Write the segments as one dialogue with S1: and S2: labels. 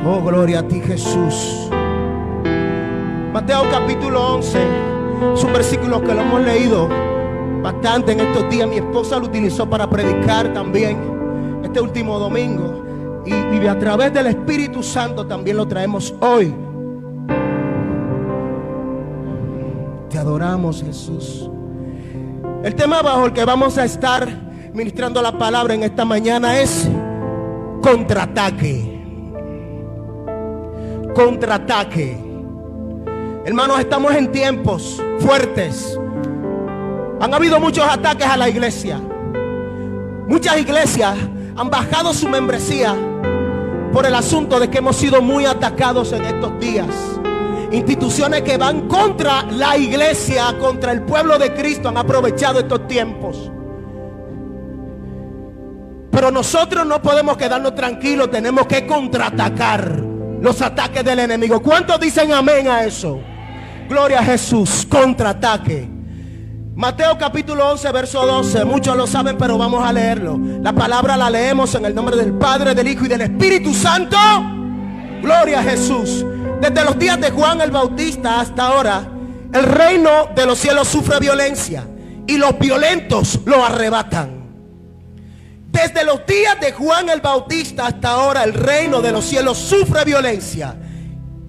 S1: Oh, gloria a ti, Jesús. Mateo capítulo 11. Es un versículo que lo hemos leído bastante en estos días. Mi esposa lo utilizó para predicar también este último domingo. Y a través del Espíritu Santo también lo traemos hoy. Te adoramos, Jesús. El tema bajo el que vamos a estar ministrando la palabra en esta mañana es contraataque. Contraataque. Hermanos, estamos en tiempos fuertes. Han habido muchos ataques a la iglesia. Muchas iglesias han bajado su membresía por el asunto de que hemos sido muy atacados en estos días. Instituciones que van contra la iglesia, contra el pueblo de Cristo, han aprovechado estos tiempos. Pero nosotros no podemos quedarnos tranquilos. Tenemos que contraatacar los ataques del enemigo. ¿Cuántos dicen amén a eso? Gloria a Jesús. Contraataque. Mateo capítulo 11 verso 12. Muchos lo saben, pero vamos a leerlo. La palabra la leemos en el nombre del Padre, del Hijo y del Espíritu Santo. Gloria a Jesús. Desde los días de Juan el Bautista hasta ahora, el reino de los cielos sufre violencia y los violentos lo arrebatan. Desde los días de Juan el Bautista hasta ahora, el reino de los cielos sufre violencia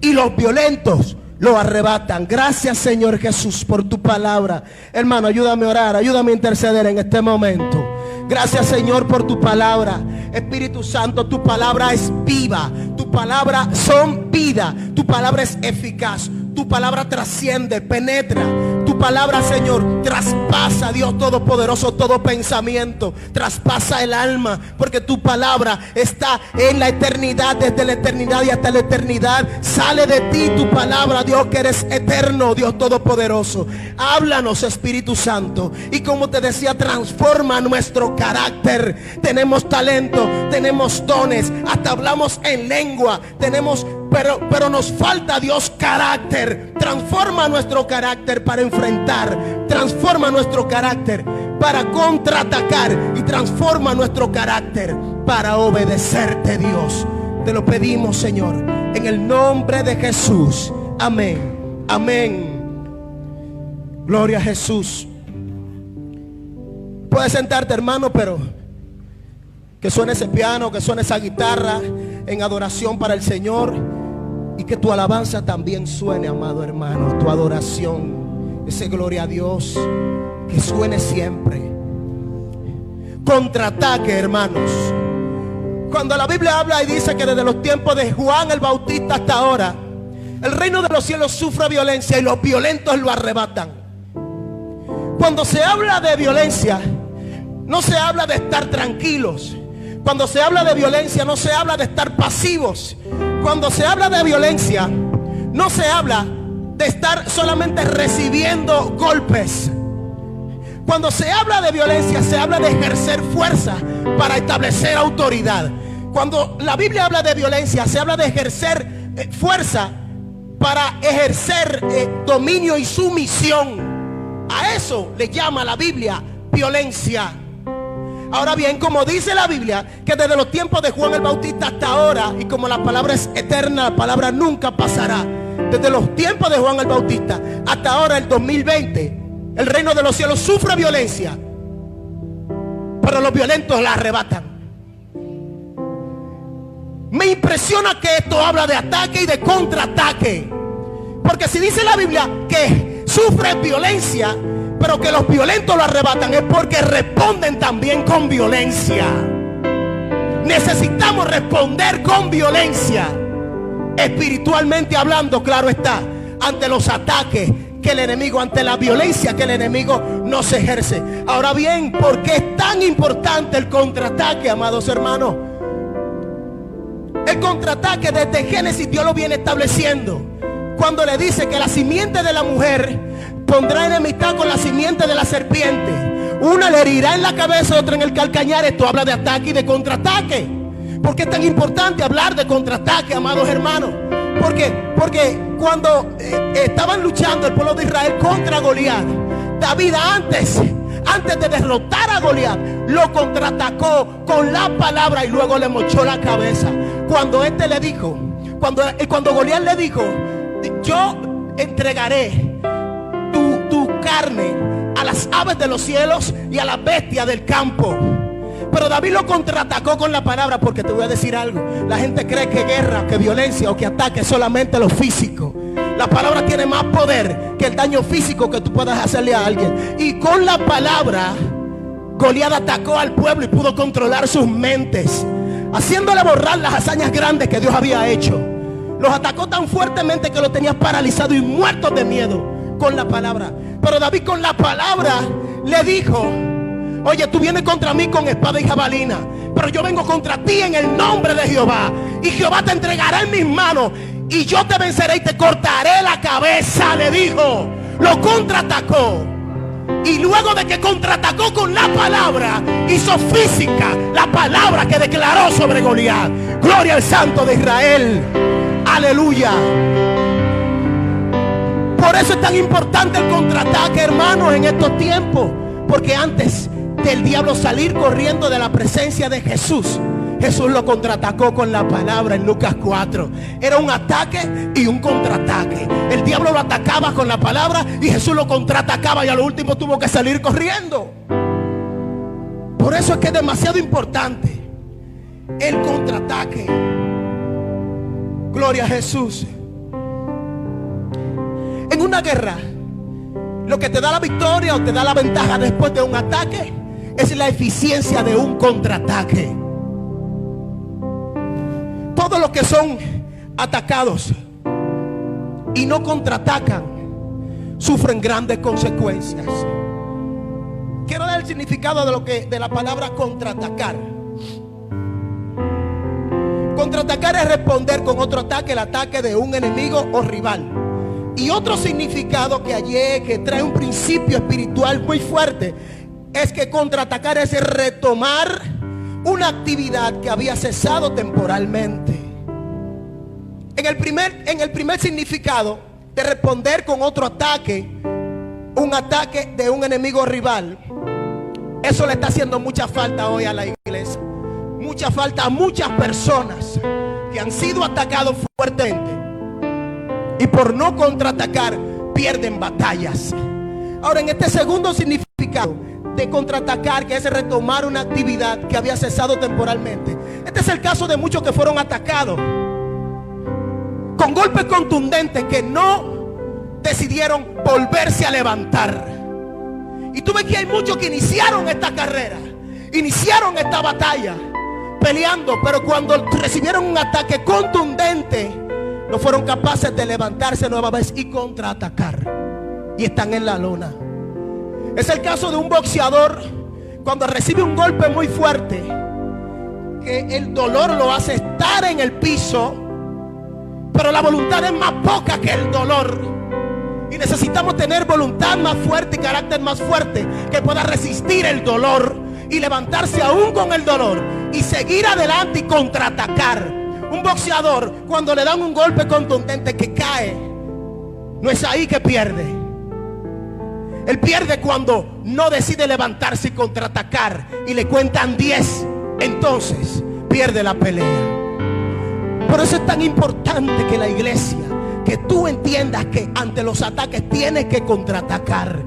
S1: y los violentos lo arrebatan. Gracias, Señor Jesús, por tu palabra. Hermano, ayúdame a orar, ayúdame a interceder en este momento. Gracias, Señor, por tu palabra. Espíritu Santo, tu palabra es viva. Tu palabra son vida. Tu palabra es eficaz. Tu palabra trasciende, penetra. Tu palabra, Señor, traspasa, Dios Todopoderoso, todo pensamiento. Traspasa el alma, porque tu palabra está en la eternidad. Desde la eternidad y hasta la eternidad sale de ti tu palabra, Dios, que eres eterno, Dios Todopoderoso. Háblanos, Espíritu Santo. Y como te decía, transforma nuestro carácter. Tenemos talento, tenemos dones, hasta hablamos en lengua. Tenemos, pero nos falta, Dios, carácter. Transforma nuestro carácter para enfrentar. Transforma nuestro carácter para contraatacar. Y transforma nuestro carácter para obedecerte, Dios. Te lo pedimos, Señor, en el nombre de Jesús. Amén. Amén. Gloria a Jesús. Puedes sentarte, hermano, pero que suene ese piano, que suene esa guitarra en adoración para el Señor. Y que tu alabanza también suene, amado hermano. Tu adoración, ese gloria a Dios, que suene siempre. Contraataque, hermanos. Cuando la Biblia habla y dice que desde los tiempos de Juan el Bautista hasta ahora, el reino de los cielos sufre violencia y los violentos lo arrebatan. Cuando se habla de violencia, no se habla de estar tranquilos. Cuando se habla de violencia, no se habla de estar pasivos. Cuando se habla de violencia, no se habla de estar solamente recibiendo golpes. Cuando se habla de violencia, se habla de ejercer fuerza para establecer autoridad. Cuando la Biblia habla de violencia, se habla de ejercer fuerza para ejercer dominio y sumisión. A eso le llama la Biblia violencia. Ahora bien, como dice la Biblia, que desde los tiempos de Juan el Bautista hasta ahora, y como la palabra es eterna, la palabra nunca pasará. Desde los tiempos de Juan el Bautista hasta ahora, el 2020, el reino de los cielos sufre violencia, pero los violentos la arrebatan. Me impresiona que esto habla de ataque y de contraataque, porque si dice la Biblia que sufre violencia, pero que los violentos lo arrebatan, es porque responden también con violencia. Necesitamos responder con violencia, espiritualmente hablando, claro está, ante los ataques que el enemigo, ante la violencia que el enemigo nos ejerce. Ahora bien, ¿por qué es tan importante el contraataque, amados hermanos? El contraataque desde Génesis Dios lo viene estableciendo, cuando le dice que la simiente de la mujer pondrá enemistad con la simiente de la serpiente. Una le herirá en la cabeza, otra en el calcañar. Esto habla de ataque y de contraataque. ¿Por qué es tan importante hablar de contraataque, amados hermanos? Porque cuando estaban luchando el pueblo de Israel contra Goliat, David antes de derrotar a Goliat, lo contraatacó con la palabra y luego le mochó la cabeza. Cuando éste le dijo, Cuando Goliat le dijo: yo entregaré tu carne a las aves de los cielos y a las bestias del campo. Pero David lo contraatacó con la palabra, porque te voy a decir algo. La gente cree que guerra, que violencia o que ataque es solamente lo físico. La palabra tiene más poder que el daño físico que tú puedas hacerle a alguien. Y con la palabra Goliat atacó al pueblo y pudo controlar sus mentes, haciéndole borrar las hazañas grandes que Dios había hecho. Los atacó tan fuertemente que los tenía paralizados y muertos de miedo con la palabra. Pero David con la palabra le dijo: oye, tú vienes contra mí con espada y jabalina, pero yo vengo contra ti en el nombre de Jehová. Y Jehová te entregará en mis manos, y yo te venceré y te cortaré la cabeza, le dijo. Lo contraatacó. Y luego de que contraatacó con la palabra, hizo física la palabra que declaró sobre Goliat. Gloria al Santo de Israel. Aleluya. Por eso es tan importante el contraataque, hermanos, en estos tiempos. Porque antes del diablo salir corriendo de la presencia de Jesús, Jesús lo contraatacó con la palabra en Lucas 4. Era un ataque y un contraataque. El diablo lo atacaba con la palabra y Jesús lo contraatacaba, y a lo último tuvo que salir corriendo. Por eso es que es demasiado importante el contraataque. Gloria a Jesús. En una guerra, lo que te da la victoria o te da la ventaja después de un ataque es la eficiencia de un contraataque. Todos los que son atacados y no contraatacan sufren grandes consecuencias. Quiero dar el significado de la palabra contraatacar. Contraatacar es responder con otro ataque, el ataque de un enemigo o rival. Y otro significado que trae un principio espiritual muy fuerte es que contraatacar es retomar una actividad que había cesado temporalmente. En el primer significado de responder con otro ataque, un ataque de un enemigo rival, eso le está haciendo mucha falta hoy a la iglesia. Mucha falta a muchas personas que han sido atacados fuertemente y por no contraatacar pierden batallas. Ahora, en este segundo significado de contraatacar, que es retomar una actividad que había cesado temporalmente, este es el caso de muchos que fueron atacados con golpes contundentes, que no decidieron volverse a levantar. Y tú ves que hay muchos que iniciaron esta carrera, iniciaron esta batalla peleando, pero cuando recibieron un ataque contundente, no fueron capaces de levantarse nueva vez y contraatacar, y están en la lona. Es el caso de un boxeador cuando recibe un golpe muy fuerte, que el dolor lo hace estar en el piso, pero la voluntad es más poca que el dolor. Y necesitamos tener voluntad más fuerte y carácter más fuerte, que pueda resistir el dolor y levantarse aún con el dolor y seguir adelante y contraatacar. Un boxeador, cuando le dan un golpe contundente que cae, no es ahí que pierde. Él pierde cuando no decide levantarse y contraatacar y le cuentan 10, entonces pierde la pelea. Por eso es tan importante que la iglesia, que tú entiendas que ante los ataques tienes que contraatacar.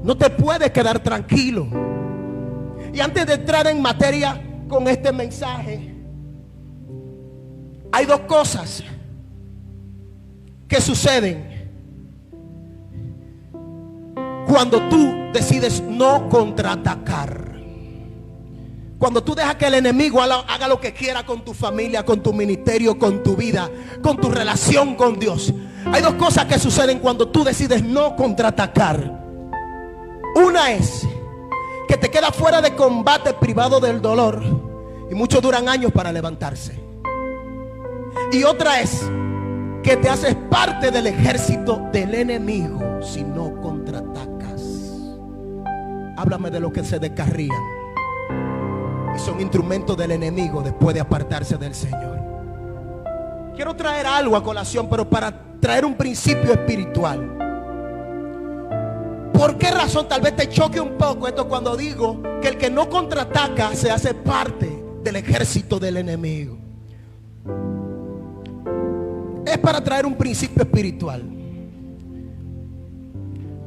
S1: No te puedes quedar tranquilo. Y antes de entrar en materia con este mensaje, hay dos cosas que suceden cuando tú decides no contraatacar. Cuando tú dejas que el enemigo haga lo que quiera con tu familia, con tu ministerio, con tu vida, con tu relación con Dios. Hay dos cosas que suceden cuando tú decides no contraatacar. Una es que te quedas fuera de combate, privado del dolor, y muchos duran años para levantarse. Y otra es que te haces parte del ejército del enemigo si no contraatacas. Háblame de los que se descarrían y son instrumentos del enemigo después de apartarse del Señor. Quiero traer algo a colación, pero para traer un principio espiritual. ¿Por qué razón? Tal vez te choque un poco esto cuando digo que el que no contraataca se hace parte del ejército del enemigo. para traer un principio espiritual.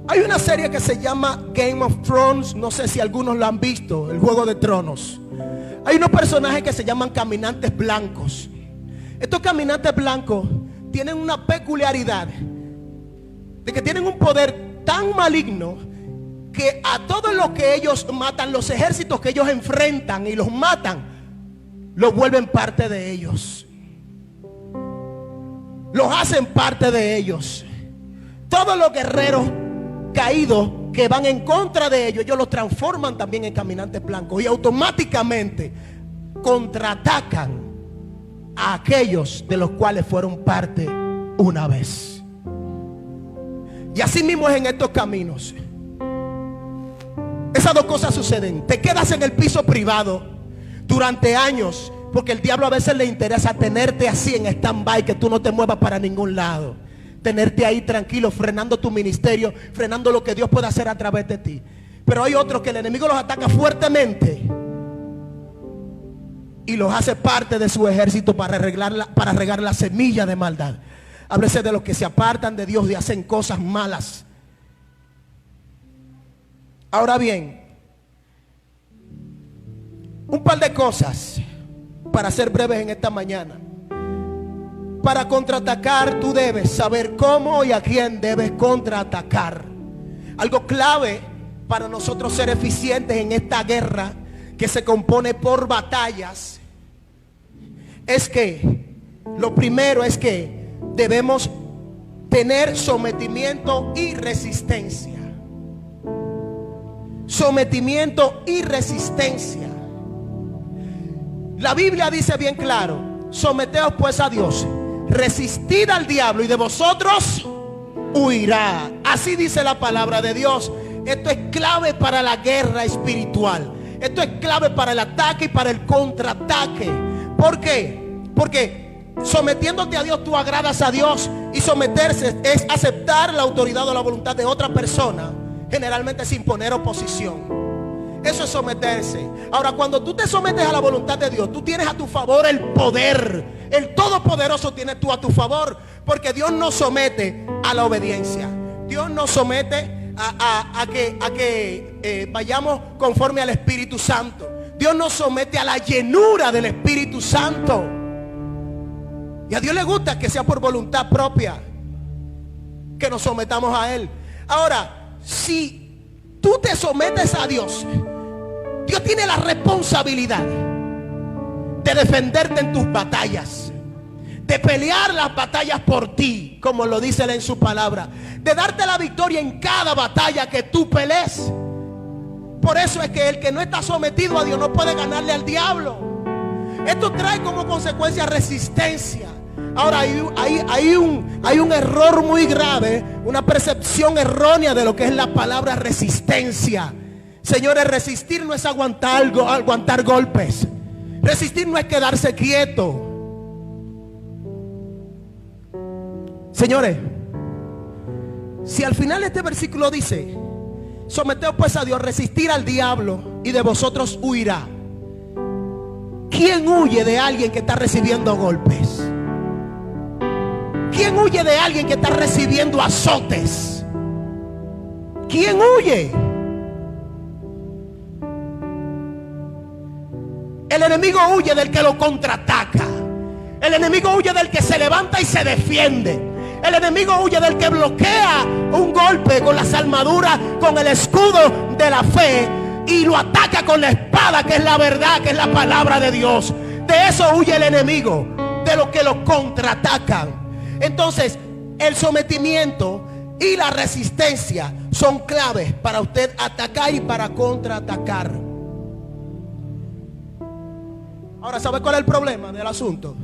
S1: Hay una serie que se llama Game of Thrones. No sé si algunos lo han visto, el Juego de Tronos. Hay unos personajes que se llaman caminantes blancos. Estos caminantes blancos tienen una peculiaridad de que tienen un poder tan maligno que a todos los que ellos matan, los ejércitos que ellos enfrentan y los matan, los vuelven parte de ellos. Los hacen parte de ellos. Todos los guerreros caídos que van en contra de ellos los transforman también en caminantes blancos y automáticamente contraatacan a aquellos de los cuales fueron parte una vez. Y así mismo es en estos caminos. Esas dos cosas suceden. Te quedas en el piso privado durante años, porque el diablo a veces le interesa tenerte así en stand-by, que tú no te muevas para ningún lado. Tenerte ahí tranquilo, frenando tu ministerio, frenando lo que Dios puede hacer a través de ti. Pero hay otros que el enemigo los ataca fuertemente y los hace parte de su ejército para regar la semilla de maldad. Háblese de los que se apartan de Dios y hacen cosas malas. Ahora bien, un par de cosas para ser breves en esta mañana. Para contraatacar tú debes saber cómo y a quién debes contraatacar. Algo clave para nosotros ser eficientes en esta guerra que se compone por batallas es que lo primero es que debemos tener sometimiento y resistencia. Sometimiento y resistencia. La Biblia dice bien claro: someteos pues a Dios, resistid al diablo y de vosotros huirá. Así dice la palabra de Dios. Esto es clave para la guerra espiritual. Esto es clave para el ataque y para el contraataque. ¿Por qué? Porque sometiéndote a Dios tú agradas a Dios, y someterse es aceptar la autoridad o la voluntad de otra persona, generalmente sin poner oposición. Eso es someterse. Ahora, cuando tú te sometes a la voluntad de Dios, tú tienes a tu favor el poder. El Todopoderoso tiene tú a tu favor, porque Dios nos somete a la obediencia. Dios nos somete a que vayamos conforme al Espíritu Santo. Dios nos somete a la llenura del Espíritu Santo. Y a Dios le gusta que sea por voluntad propia que nos sometamos a Él. Ahora, si tú te sometes a Dios, Dios tiene la responsabilidad de defenderte en tus batallas, de pelear las batallas por ti, como lo dice Él en su palabra, de darte la victoria en cada batalla que tú pelees. Por eso es que el que no está sometido a Dios no puede ganarle al diablo. Esto trae como consecuencia resistencia. Ahora hay un error muy grave, una percepción errónea de lo que es la palabra resistencia. Señores, resistir no es aguantar golpes. Resistir no es quedarse quieto. Señores, si al final este versículo dice: someteos pues a Dios, resistir al diablo y de vosotros huirá. ¿Quién huye de alguien que está recibiendo golpes? ¿Quién huye de alguien que está recibiendo azotes? ¿Quién huye? El enemigo huye del que lo contraataca. El enemigo huye del que se levanta y se defiende. El enemigo huye del que bloquea un golpe con las armaduras, con el escudo de la fe, y lo ataca con la espada, que es la verdad, que es la palabra de Dios. De eso huye el enemigo, de los que lo contraatacan. Entonces, el sometimiento y la resistencia son claves para usted atacar y para contraatacar. Ahora, ¿sabe cuál es el problema del asunto?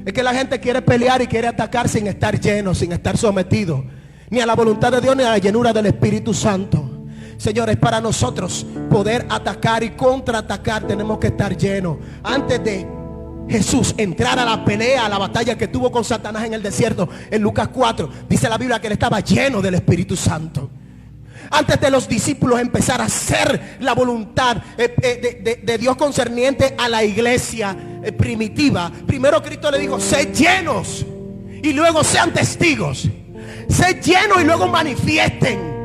S1: Es que la gente quiere pelear y quiere atacar sin estar lleno, sin estar sometido ni a la voluntad de Dios ni a la llenura del Espíritu Santo. Señores, para nosotros poder atacar y contraatacar tenemos que estar llenos. Antes de Jesús entrar a la pelea, a la batalla que tuvo con Satanás en el desierto, en Lucas 4, dice la Biblia que él estaba lleno del Espíritu Santo. Antes de los discípulos empezar a hacer la voluntad de Dios concerniente a la iglesia primitiva, primero Cristo le dijo: sed llenos. y luego sean testigos. Sé lleno y luego manifiesten.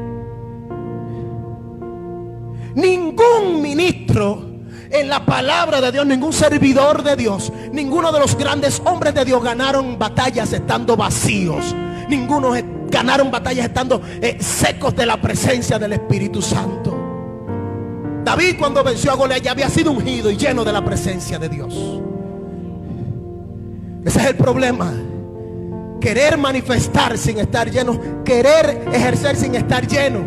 S1: Ningún ministro en la palabra de Dios, ningún servidor de Dios, ninguno de los grandes hombres de Dios ganaron batallas estando vacíos. Ninguno ganaron batallas estando secos de la presencia del Espíritu Santo. David, cuando venció a Goliat, ya había sido ungido y lleno de la presencia de Dios. Ese es el problema. Querer manifestar sin estar lleno, querer ejercer sin estar lleno,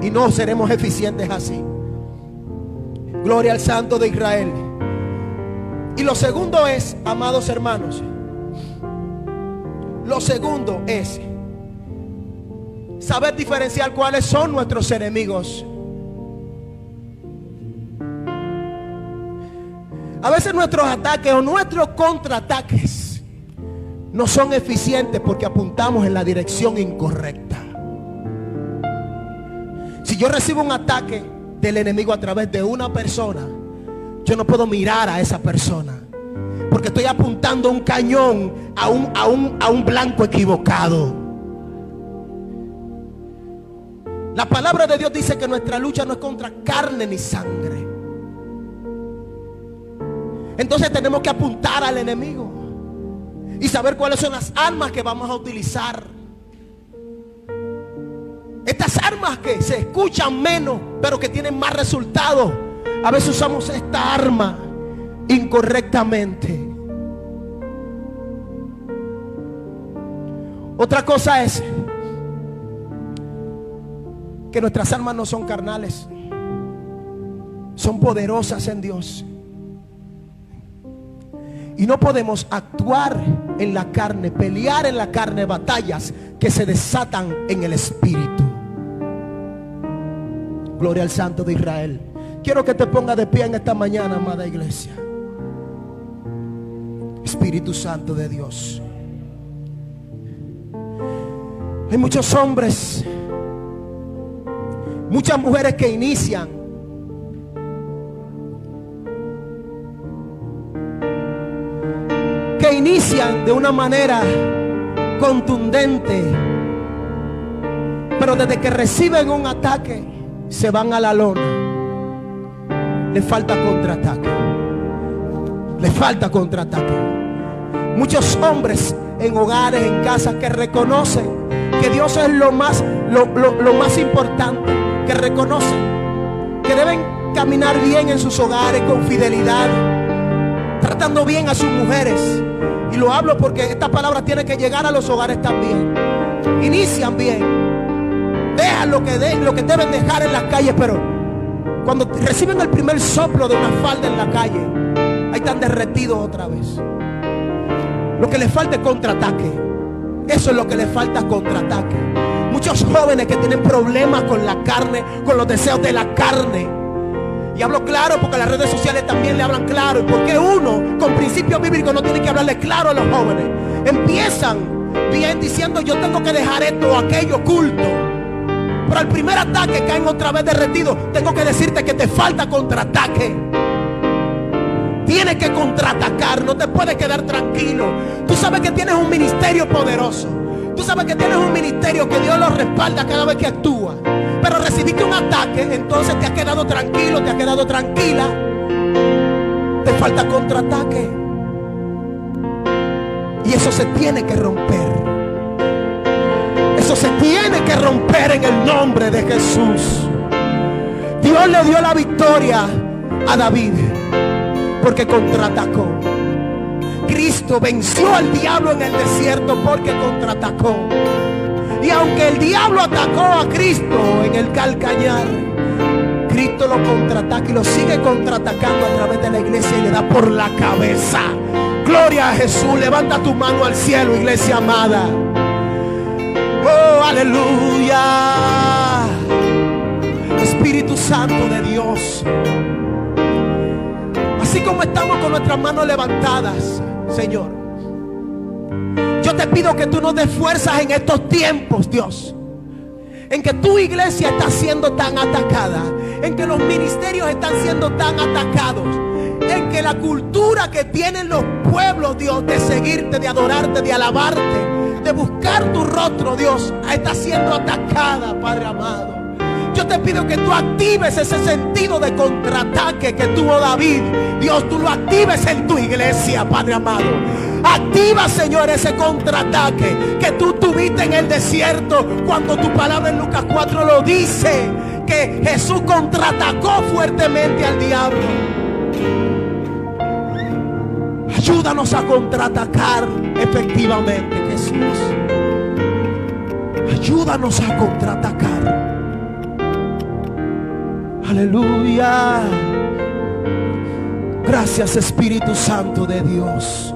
S1: y no seremos eficientes así. Gloria al Santo de Israel. Y lo segundo es, amados hermanos, lo segundo es saber diferenciar cuáles son nuestros enemigos. A veces nuestros ataques o nuestros contraataques no son eficientes porque apuntamos en la dirección incorrecta. Si yo recibo un ataque del enemigo a través de una persona, yo no puedo mirar a esa persona porque estoy apuntando un cañón a un blanco equivocado. La palabra de Dios dice que nuestra lucha no es contra carne ni sangre. Entonces tenemos que apuntar al enemigo y saber cuáles son las armas que vamos a utilizar. Estas armas que se escuchan menos, pero que tienen más resultados, a veces usamos esta arma incorrectamente. Otra cosa es que nuestras armas no son carnales, son poderosas en Dios. Y no podemos actuar en la carne, pelear en la carne batallas que se desatan en el Espíritu. Gloria al Santo de Israel. Quiero que te pongas de pie en esta mañana, amada iglesia. Espíritu Santo de Dios. Hay muchos hombres, muchas mujeres que inician de una manera contundente, pero desde que reciben un ataque se van a la lona. Le falta contraataque. Le falta contraataque. Muchos hombres en hogares, en casas, que reconocen que Dios es lo más importante, que reconocen que deben caminar bien en sus hogares con fidelidad, tratando bien a sus mujeres. Y lo hablo porque esta palabra tiene que llegar a los hogares también. Inician bien, dejan lo que deben dejar en las calles, pero cuando reciben el primer soplo de una falda en la calle, ahí están derretidos otra vez. Lo que les falta es contraataque. Eso es lo que les falta, contraataque. Muchos jóvenes que tienen problemas con la carne, con los deseos de la carne. Y hablo claro porque las redes sociales también le hablan claro. Y porque uno con principios bíblicos no tiene que hablarle claro a los jóvenes. Empiezan bien diciendo: yo tengo que dejar esto o aquello oculto. Pero al primer ataque caen otra vez derretidos. Tengo que decirte que te falta contraataque. Tienes que contraatacar, no te puedes quedar tranquilo. Tú sabes que tienes un ministerio poderoso. Tú sabes que tienes un ministerio que Dios lo respalda cada vez que actúa. Pero recibiste un ataque, entonces te has quedado tranquilo, te has quedado tranquila. Te falta contraataque. Y eso se tiene que romper. Eso se tiene que romper en el nombre de Jesús. Dios le dio la victoria a David porque contraatacó. Cristo venció al diablo en el desierto porque contraatacó. Y aunque el diablo atacó a Cristo en el calcañar, Cristo lo contraataca y lo sigue contraatacando a través de la iglesia y le da por la cabeza. Gloria a Jesús. Levanta tu mano al cielo, iglesia amada. Oh, aleluya. Espíritu Santo de Dios, así como estamos con nuestras manos levantadas, Señor, yo te pido que tú nos des fuerzas en estos tiempos, Dios, en que tu iglesia está siendo tan atacada, en que los ministerios están siendo tan atacados, ven que la cultura que tienen los pueblos, Dios, de seguirte, de adorarte, de alabarte, de buscar tu rostro, Dios, está siendo atacada, Padre amado. Yo te pido que tú actives ese sentido de contraataque que tuvo David. Dios, tú lo actives en tu iglesia, Padre amado. Activa, Señor, ese contraataque que tú tuviste en el desierto, cuando tu palabra en Lucas 4 lo dice, que Jesús contraatacó fuertemente al diablo. Ayúdanos a contraatacar efectivamente, Jesús. Ayúdanos a contraatacar. Aleluya. Gracias, Espíritu Santo de Dios.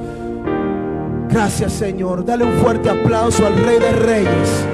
S1: Gracias, Señor. Dale un fuerte aplauso al Rey de Reyes.